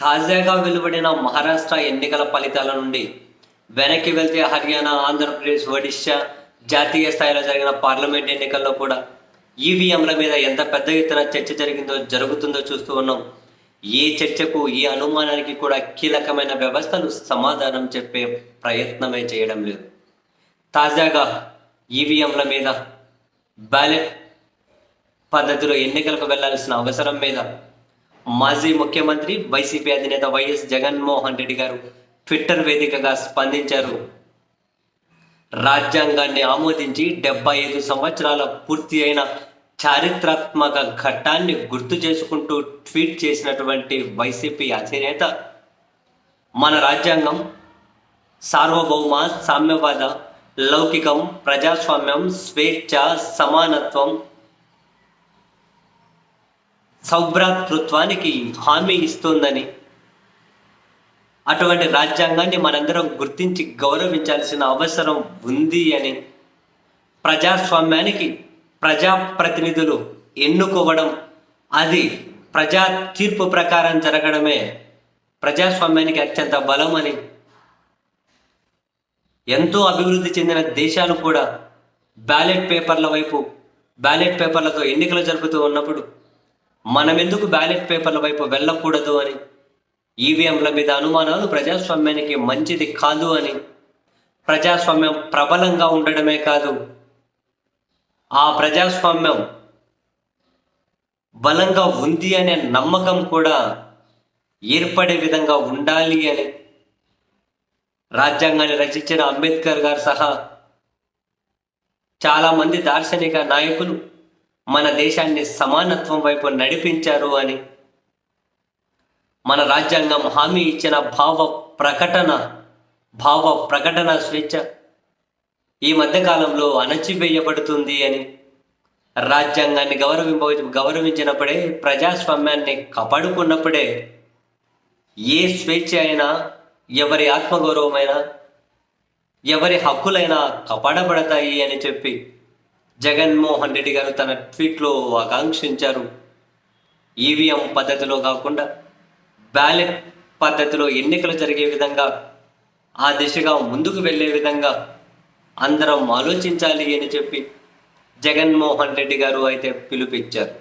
తాజాగా వెలువడిన మహారాష్ట్ర ఎన్నికల ఫలితాల నుండి వెనక్కి వెళ్తే హర్యానా, ఆంధ్రప్రదేశ్, ఒడిశా జాతీయ స్థాయిలో జరిగిన పార్లమెంట్ ఎన్నికల్లో కూడా ఈవీఎంల మీద ఎంత పెద్ద ఎత్తున చర్చ జరుగుతుందో చూస్తూ ఉన్నాం. ఏ చర్చకు, ఏ అనుమానానికి కూడా కీలకమైన వ్యవస్థలు సమాధానం చెప్పే ప్రయత్నమే చేయడం లేదు. తాజాగా ఈవీఎంల మీద, బ్యాలెట్ పద్ధతిలో ఎన్నికలకు వెళ్లాల్సిన అవసరం మీద మాజీ ముఖ్యమంత్రి వైసీపీ అధినేత వైఎస్ జగన్మోహన్ రెడ్డి గారు ట్విట్టర్ వేదికగా స్పందించారు. రాజ్యాంగాన్ని ఆమోదించి 75 సంవత్సరాల పూర్తి అయిన చారిత్రాత్మక ఘట్టాన్ని గుర్తు చేసుకుంటూ ట్వీట్ చేసినటువంటి వైసీపీ అధినేత, మన రాజ్యాంగం సార్వభౌమ, సామ్యవాద, లౌకికం, ప్రజాస్వామ్యం, స్వేచ్ఛ, సమానత్వం, సౌభ్రాతృత్వానికి హామీ ఇస్తుందని, అటువంటి రాజ్యాంగాన్ని మనందరం గుర్తించి గౌరవించాల్సిన అవసరం ఉంది అని, ప్రజాస్వామ్యానికి ప్రజాప్రతినిధులు ఎన్నుకోవడం, అది ప్రజా తీర్పు ప్రకారం జరగడమే ప్రజాస్వామ్యానికి అత్యంత బలం అని, ఎంతో అభివృద్ధి చెందిన దేశాలు కూడా బ్యాలెట్ పేపర్లతో ఎన్నికలు జరుపుతూ ఉన్నప్పుడు మనం ఎందుకు బ్యాలెట్ పేపర్ల వైపు వెళ్ళకూడదు అని, ఈవీఎంల మీద అనుమానాలు ప్రజాస్వామ్యానికి మంచిది కాదు అని, ప్రజాస్వామ్యం ప్రబలంగా ఉండడమే కాదు, ఆ ప్రజాస్వామ్యం బలంగా ఉంది అనే నమ్మకం కూడా ఏర్పడే విధంగా ఉండాలి అని రాజ్యాంగాన్ని రచించిన అంబేద్కర్ గారు సహా చాలామంది దార్శనిక నాయకులు మన దేశాన్ని సమానత్వం వైపు నడిపించారు అని, మన రాజ్యాంగం హామీ ఇచ్చిన భావ ప్రకటన స్వేచ్ఛ ఈ మధ్యకాలంలో అణచివేయబడుతుంది అని, రాజ్యాంగాన్ని గౌరవించినప్పుడే, ప్రజాస్వామ్యాన్ని కాపాడుకున్నప్పుడే ఏ స్వేచ్ఛ అయినా, ఎవరి ఆత్మగౌరవమైనా, ఎవరి హక్కులైనా కాపాడబడతాయి అని చెప్పి జగన్మోహన్ రెడ్డి గారు తన ట్వీట్లో ఆకాంక్షించారు. ఈవీఎం పద్ధతిలో కాకుండా బ్యాలెట్ పద్ధతిలో ఎన్నికలు జరిగే విధంగా, ఆ దిశగా ముందుకు వెళ్ళే విధంగా అందరం ఆలోచించాలి అని చెప్పి జగన్మోహన్ రెడ్డి గారు అయితే పిలుపిచ్చారు.